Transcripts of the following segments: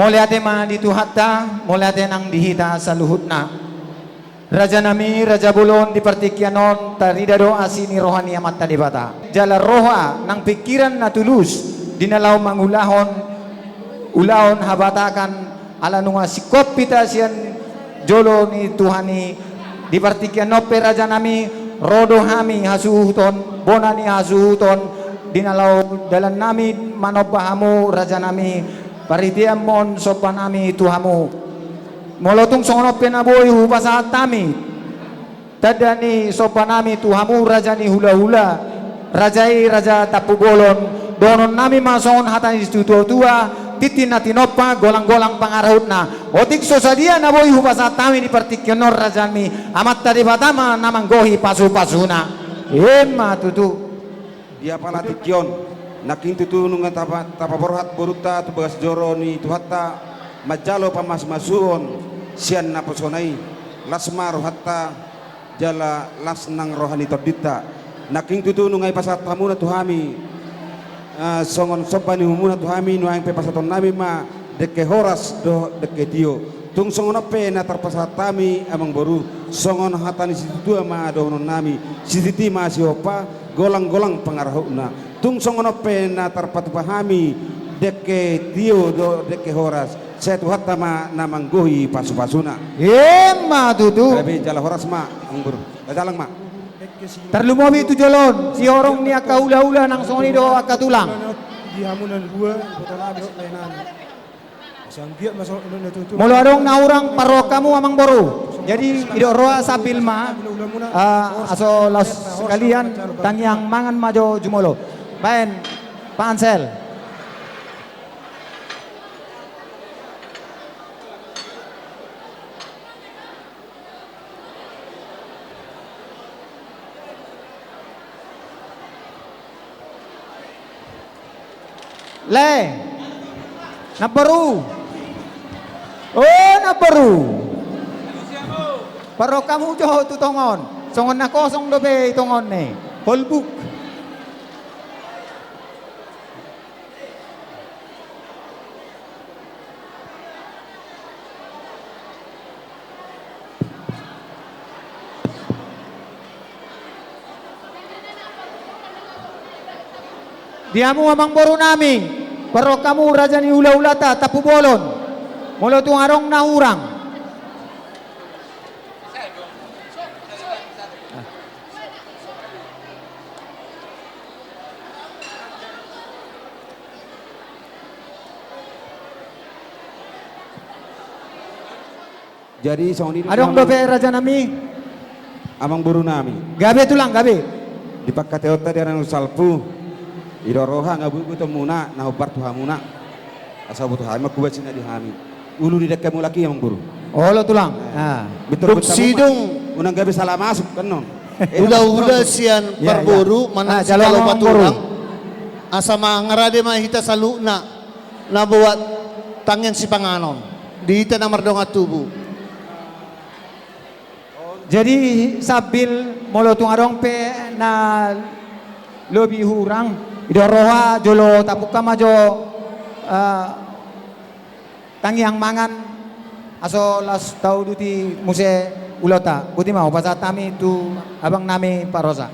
Moliate ma dituhatta, moliate nang dihita sa luhut na. Raja nami, Raja Bulon di Partikyanon, taridado asini rohani amat tadibata. Jala roha nang pikiran na tulus, dinalaw mangulahon, ulahon habatakan, ala nunga sikop pita siyan jolo ni Tuhani di Partikyanon pe Raja nami, rodo hami hasuhuton, bona ni hasuhuton, dinalaw dalan nami manobahamu Raja nami, paritiam mon sopan nami Tuhamu. Molotong songono penaboy hubasa tami. Tadani sopan nami Tuhamu Raja ni hula-hula. Rajai Raja Tapubolon. Donon nami masongon hatan istutua tua. Titin na tinopa golang-golang pangarahut na. Otik sosadia na boy hubasa tami di Partikyanon Raja mi. Amat tadi batama namang gohi pasu-pasuna. Ema tutu. Dia pala tikyon. Naking tutunungan tapaborhat boruta tubagas joro ni tuhatta majalo pamas-masuon sian naposonai lasma rohatta jala lasnang rohani tordita naking tutunungai pasat pamuna tuhami songon sobani humuna tuhami nuang pe pasaton nami ma deke horas do deke tio tung songon pe na terpasat tami amang boru songon hatani situ ma dohonon nami sititi ma siopa golang-golang pangarahuna tung songono pena terpatupahami deke tio do deke horas saya tuhat nama namanggohi pasu-pasuna Ema tutu. tapi jala horas ma anggur dalang ma Terlumobi itu jolon si orang ni aka ula-ula nang songoni do aka tulang. Dihamunan dua botol ada lainan. Sanggiat masuk na tutu. Mulu adong na urang paro kamu amang boru. Jadi ido roa sapil ma aso las sekalian tangyang mangan majo jumolo. Baen Pak Ansel. Le, nabaru. Oh, nabaru. Paro kamu jo tutongon. Songon na kosong dobe itongon ne. Holbuk. Diamu amang boru nami. Paro kamu Raja ni ula-ulata Tapubolon. Molo tung arong na urang. jadi songon Adong dobe Raja nami. amang buru nami Gabe tulang gabe. di pakkateota di anu salpu ido roha ngabu temuna nah ubar tuhamuna asal butuh hami kubat sina di hami ulu di dekat mulaki amang buru Olo tulang. Nah, betul sidung unang gabi salah masuk kan non udah sian Ya, perboru mana jalan kalau orang paturang asa mangarade mah hita saluna na buat tangyang si panganon di hita na mardong at tubo. Jadi sabil molo tung arong pe na lobi hurang ido roha jolo tapuka majo tangyang mangan aso las tau duti muse ulota buti mau pasat tami tu abang nami Pak Rosa.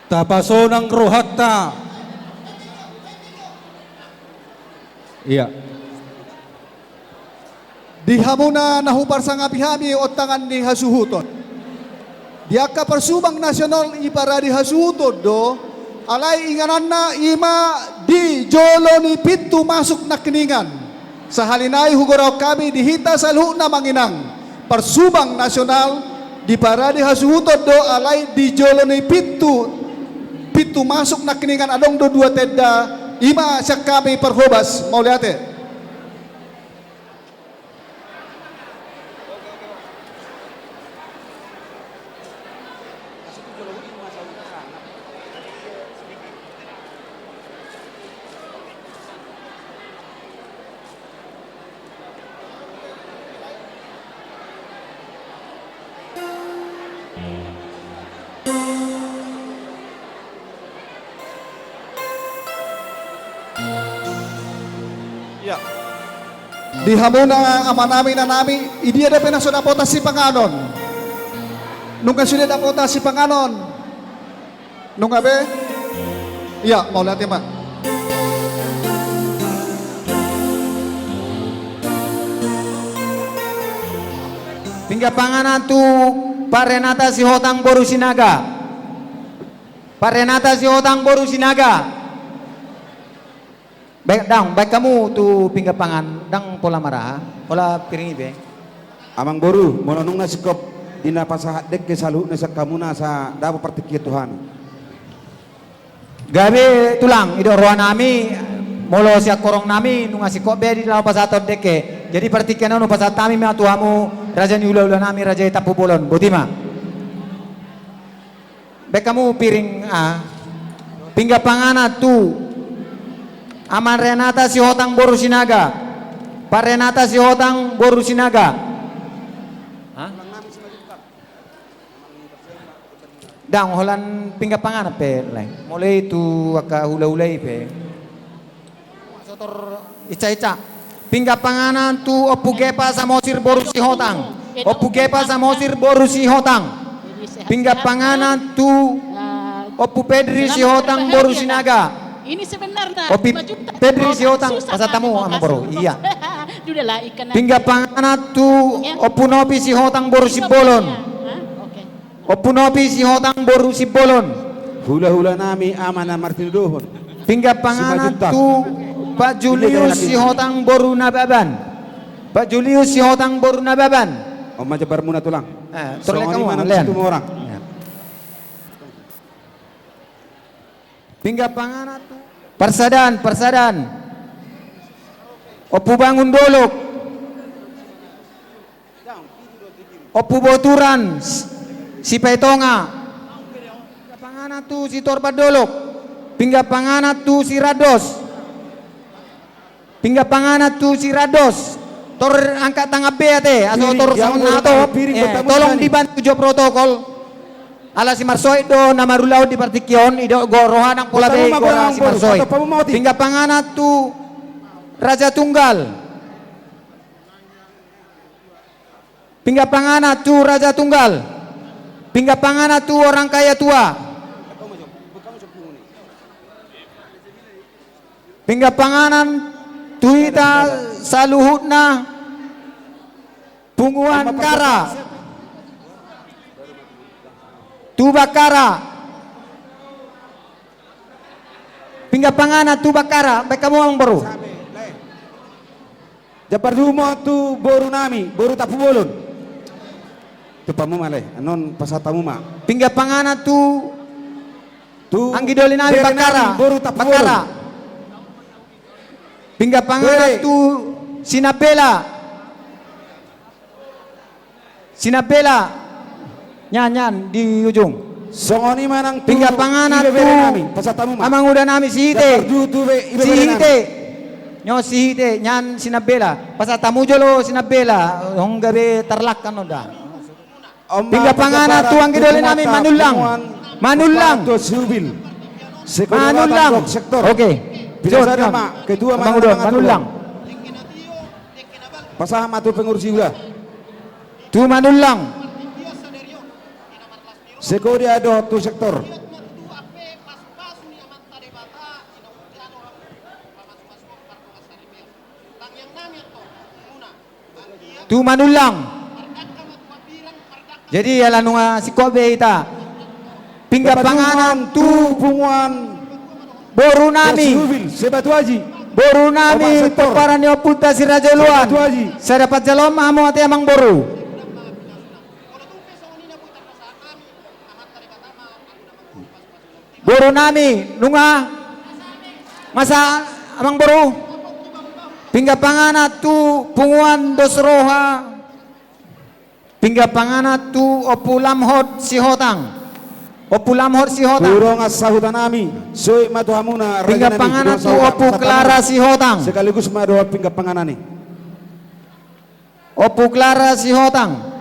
Tapasonang rohatta. Iya. Dihamuna nahubar sang abihami o tangan ni hasuhuton. Diaka persubang nasional iparadi hasuhuton do. Alay inganan na ima di jolo ni pintu masuk na kiningan. Sa halinay huguraw kami dihita sa luh na manginang. Persubang nasional di paradi hasuhuton do alay di jolo ni pintu masuk na kiningan adong do dua tenda ima siya kami perhobas mau lihat. Ya. Di hamuna amanami na nami, idia da pinasudapota si Panganon. Nung kasunod apota si Panganon. Nung abe? Iya, mau lihat ya, Pak. Pinggapanganan tu Pak Renata Sihotang Boru Sinaga. Pak Renata Sihotang Boru Sinaga. Baik dang, baik kamu tu pinggapangan dang pola marah, pola piring ibe. Amang boru mononung na sikop dina pasahat dek ke salu na sa kamuna sa dapat pertikir Tuhan. Gabe tulang ido roa nami molo sia korong nami nunga sikop be di dalam pasatot deke. Jadi pertikian nu pasat kami ma tuamu raja ni ula nami raja tapu bolon, botima. Baik kamu piring pinggapangan tu Aman Renata Sihotang Boru Sinaga. Pak Renata Sihotang Boru Sinaga. Dang holan pinggapangan pe lai. Mulai tu aka hula-hulai pe. Sotor ica-ica. Pinggapanganan tu opugepa samosir Boru Sihotang. Opugepa samosir Boru Sihotang. Pinggapanganan tu Opu Pedri Sihotang Boru Sinaga. Ini sebenarnya Opi Pedri Sihotang pasal tamu ama Boru. Iya. Sudahlah ikan. Pinggapanganan tu Opu Nopi Sihotang Boru Sibolon. Opu Nopi Sihotang Boru Sibolon. Hula-hula nami amana Martin Dohon. Pinggapanganan tu Pak Julius Sihotang Boru Nababan. Pak Julius Sihotang Boru Nababan. Om Jabar Muna tulang. Terlihat kamu mana lihat. situ orang. Pinggapanganan tu Persadan. Opu Bangun Dolok. Opu Boturan si Petonga. Pinggapanganan tu si Torbat Dolok. Pinggapanganan tu si Rados. Pinggapanganan tu si Rados. Tor angkat tangan beate atau tor sangon nato. Tolong dibantu jo protokol. Ala si Marsoy do nama rulau di partikion ido gorohan ang pola be gora si Marsoy. Pinggapanganan tu Raja Tunggal. Pinggapanganan tu Raja Tunggal. Pinggapanganan tu orang kaya tua. Pinggapanganan tu ita saluhutna punguan kara. Tubakara. Pinggapanganan Tubakara, baik kamu ang baru. Jabar Dumo tu boru nami, boru tapu bolon. Tu pamu malay, anon pasatamu ma. Pinggapanganan tu ang gidolin nami Bere Bakara. nami, boru tapu Bakara. bolon. Pinggapanganan Bere. tu Sinapela. Nyanyan di ujung. Songoni manang tu Pinggapanganan ibe tu bere nami, pasatamu ma. amang udah nami si Jabar Hite. du tu be ibe Si bere nami. Hite. Nyo si Hite nyan Sinapela. Pasal tamu jolo Sinapela. Hong gabe tarlak kan udah. Pinggapanganan tu ang gidolin nami Manulang. Manulang. Tu subil. Manulang. Sektor. Oke. Bisa ada mak, ketua Bang Udon, Manulang. Pasaham atau pengurus juga. Tu Manulang. Sekodi ada tu sektor. Tu Manulang. Jadi ala nunga si Kobe ita. Pinggapanganan tu punguan Boru nami. subil sebatu haji. Boru nami Omak sektor. peparan yo punta si Raja Luan. Sebatu haji. Saya dapat jalom amo ate amang boru. Boru nami nunga masa amang boru. Pinggapanganan tu punguan dosroha. Pinggapanganan tu opulamhot Sihotang. Opulamhot Sihotang. Turong asahutan nami. Soy matuhamuna. Pinggapanganan tu Opu Clara Sihotang. Sekaligus madoa pinggapanganan ni. Opu Clara Sihotang.